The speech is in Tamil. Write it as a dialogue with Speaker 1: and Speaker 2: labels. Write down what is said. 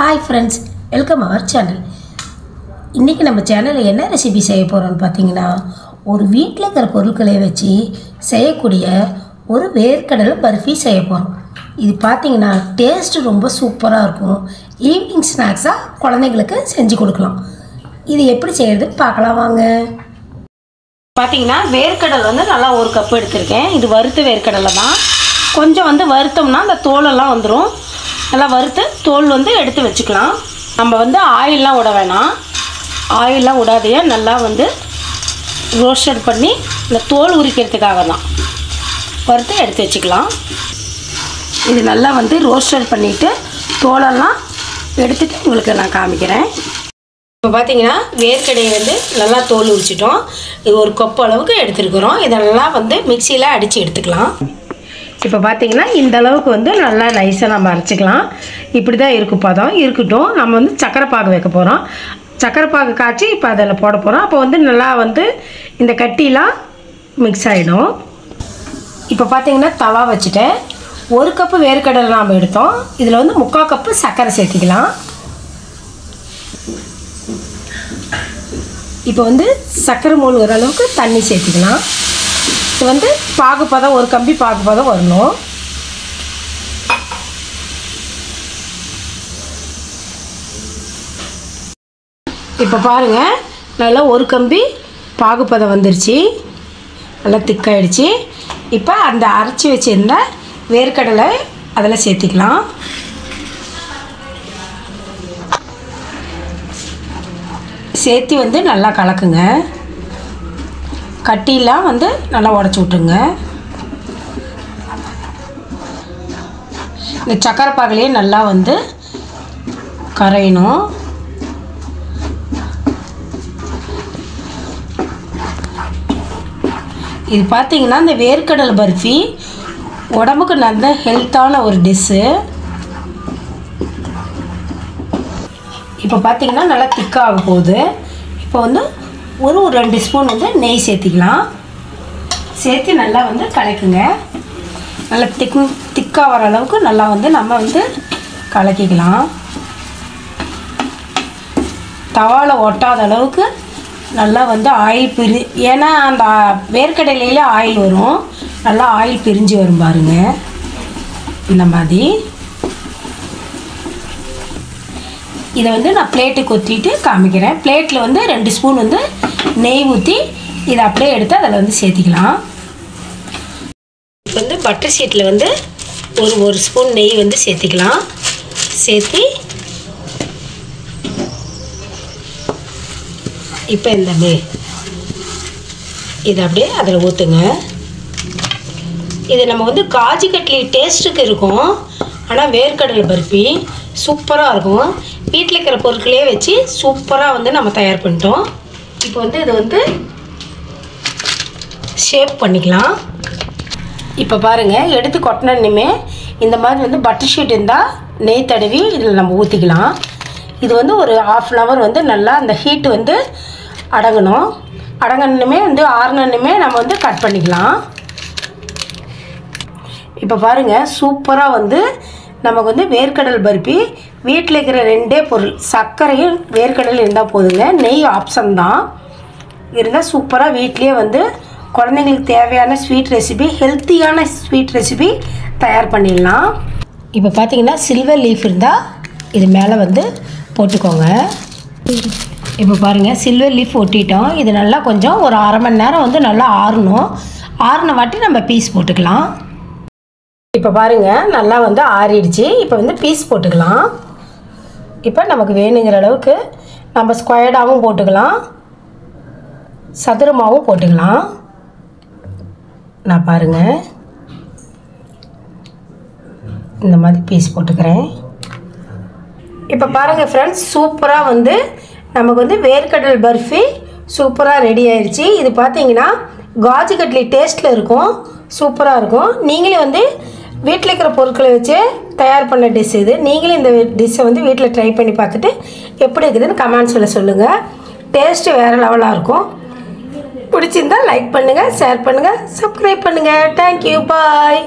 Speaker 1: Hi friends, welcome our channel. இன்னைக்கு நம்ம சேனல்ல என்ன ரெசிபி செய்ய போறோம்னு பாத்தீங்கன்னா ஒரு வீட்ல இருக்கிற பொருட்களை வச்சு செய்யக்கூடிய ஒரு வேர்க்கடலை பர்ஃபி செய்ய போறோம். இது பாத்தீங்கன்னா டேஸ்ட் ரொம்ப சூப்பரா இருக்கும். ஈவினிங் ஸ்நாக்ஸா குழந்தைகளுக்கு செஞ்சு கொடுக்கலாம். இது எப்படி செய்யறதுன்னு பார்க்கலாம் வாங்க. பாத்தீங்கன்னா வேர்க்கடலை வந்து நல்லா ஒரு கப் எடுத்துர்க்கேன். இது வறுத்த வேர்க்கடலை தான். கொஞ்சம் வந்து வறுத்தோம்னா அந்த தோல் எல்லாம் வந்துரும். நல்லா வறுத்து தோல் வந்து எடுத்து வச்சுக்கலாம். நம்ம வந்து ஆயில்லாம் விட வேணாம். ஆயில்லாம் விடாதே நல்லா வந்து ரோஸ்டட் பண்ணி இந்த தோல் உரிக்கிறதுக்காக தான் வறுத்து எடுத்து வச்சுக்கலாம். இது நல்லா வந்து ரோஸ்டட் பண்ணிவிட்டு தோலெல்லாம் எடுத்துகிட்டு உங்களுக்கு நான் காமிக்கிறேன். இப்போ பார்த்தீங்கன்னா வேர்க்கடையை வந்து நல்லா தோல் உரிச்சிட்டோம். இது ஒரு கப் அளவுக்கு எடுத்துருக்குறோம். இதெல்லாம் வந்து மிக்சியில் அடித்து எடுத்துக்கலாம். இப்போ பார்த்தீங்கன்னா இந்த அளவுக்கு வந்து நல்லா நைஸாக நம்ம அரைச்சிக்கலாம். இப்படி தான் இருக்கும் பதம். இருக்கட்டும், நம்ம வந்து சக்கரை பாகு வைக்க போகிறோம். சக்கரை பாகு காய்ச்சி இப்போ அதில் போட போகிறோம். அப்போ வந்து நல்லா வந்து இந்த கட்டிலாம் மிக்ஸ் ஆகிடும். இப்போ பார்த்தீங்கன்னா தவா வச்சுட்டேன். ஒரு கப்பு வேர்க்கடலை நாம் எடுத்தோம். இதில் வந்து 3/4 கப்பு சர்க்கரை சேர்த்திக்கலாம். இப்போ வந்து சர்க்கரை மூழ்கிற அளவுக்கு தண்ணி சேர்த்திக்கலாம். இது வந்து பாகுப்பதம் ஒரு கம்பி பாகுப்பதம் வரணும். இப்போ பாருங்கள், நல்லா ஒரு கம்பி பாகுப்பதம் வந்துருச்சு. நல்லா திக்காயிடுச்சு. இப்போ அந்த அரைச்சி வச்சுருந்த வேர்க்கடலை அதில் சேர்த்திக்கலாம். சேர்த்து வந்து நல்லா கலக்குங்க. கட்டிலாம் வந்து நல்லா உடச்சி விட்டுருங்க. இந்த சக்கரை பாகுலேயே நல்லா வந்து கரையணும். இது பார்த்தீங்கன்னா இந்த வேர்க்கடலை பர்ஃபி உடம்புக்கு நல்ல ஹெல்த்தான ஒரு டிஷ்ஷு. இப்போ பார்த்தீங்கன்னா நல்லா திக்காக போகுது. இப்போ வந்து ஒரு 2 ஸ்பூன் வந்து நெய் சேர்த்திக்கலாம். சேர்த்து நல்லா வந்து கலக்குங்க. நல்லா திக்காக வர அளவுக்கு நல்லா வந்து நம்ம வந்து கலக்கிக்கலாம். தவாவில் ஒட்டாத அளவுக்கு நல்லா வந்து ஆயில் ஏன்னா அந்த வேர்க்கடலையில் ஆயில் வரும். நல்லா ஆயில் பிரிஞ்சு வரும் பாருங்க. இந்த மாதிரி இதை வந்து நான் பிளேட்டுக்கு ஊற்றிட்டு காமிக்கிறேன். பிளேட்டில் வந்து 2 ஸ்பூன் வந்து நெய் ஊற்றி இதை அப்படியே எடுத்து அதில் வந்து சேர்த்திக்கலாம். இப்போ வந்து பட்டர் ஷீட்டில் வந்து ஒரு ஸ்பூன் நெய் வந்து சேர்த்திக்கலாம். சேர்த்து இப்போ இந்த இதை அப்படியே அதில் ஊற்றுங்க. இது நம்ம வந்து காஜு கட்லி டேஸ்ட்டுக்கு இருக்கும். ஆனால் வேர்க்கடலை பர்ஃபி சூப்பராக இருக்கும். வீட்டில் இருக்கிற பொருட்களே வச்சு சூப்பராக வந்து நம்ம தயார் பண்ணிட்டோம். இப்போ வந்து இது வந்து ஷேப் பண்ணிக்கலாம். இப்போ பாருங்கள், எடுத்து கொட்டினோன்னுமே இந்த மாதிரி வந்து பட்டர் ஷீட் இருந்தால் நெய் தடவி இதில் நம்ம ஊற்றிக்கலாம். இது வந்து ஒரு 1/2 hour வந்து நல்லா அந்த ஹீட்டு வந்து அடங்கணும். அடங்கணுமே வந்து ஆறுனனுமே நம்ம வந்து கட் பண்ணிக்கலாம். இப்போ பாருங்கள், சூப்பராக வந்து நமக்கு வந்து வேர்க்கடல் பர்ஃபி வீட்டில் இருக்கிற 2 பொருள் சர்க்கரையும் வேர்க்கடல் இருந்தால் போதுங்க. நெய் ஆப்ஷன் தான். இருந்தால் சூப்பராக வீட்லேயே வந்து குழந்தைங்களுக்கு தேவையான ஸ்வீட் ரெசிபி, ஹெல்த்தியான ஸ்வீட் ரெசிபி தயார் பண்ணிடலாம். இப்போ பார்த்தீங்கன்னா சில்வர் லீஃப் இருந்தால் இது மேலே வந்து போட்டுக்கோங்க. இப்போ பாருங்கள், சில்வர் லீஃப் ஒட்டிட்டோம். இது நல்லா கொஞ்சம் ஒரு 1/2 மணி நேரம் வந்து நல்லா ஆறணும். ஆறின வாட்டி நம்ம பீஸ் போட்டுக்கலாம். இப்போ பாருங்கள், நல்லா வந்து ஆறிடுச்சு. இப்போ வந்து பீஸ் போட்டுக்கலாம். இப்போ நமக்கு வேணுங்கிற அளவுக்கு நம்ம ஸ்கொயர்டாகவும் போட்டுக்கலாம், சதுரமாகவும் போட்டுக்கலாம். நான் பாருங்கள் இந்த மாதிரி பீஸ் போட்டுக்கிறேன். இப்போ பாருங்கள் ஃப்ரெண்ட்ஸ், சூப்பராக வந்து நமக்கு வந்து வேர்க்கடல் பர்ஃபி சூப்பராக ரெடி ஆயிடுச்சு. இது பார்த்தீங்கன்னா காஜு கட்லி டேஸ்ட்டில் இருக்கும். சூப்பராக இருக்கும். நீங்களே வந்து வீட்டில் இருக்கிற பொருட்களை வச்சு தயார் பண்ண டிஷ் இது. நீங்களே இந்த டிஷ்ஷை வந்து வீட்டில் ட்ரை பண்ணி பார்த்துட்டு எப்படி இருக்குதுன்னு கமெண்ட்ஸில் சொல்லுங்கள். டேஸ்ட்டு வேறு லெவலாக இருக்கும். பிடிச்சிருந்தால் லைக் பண்ணுங்கள், ஷேர் பண்ணுங்கள், சப்ஸ்கிரைப் பண்ணுங்கள். தேங்க்யூ, பாய்.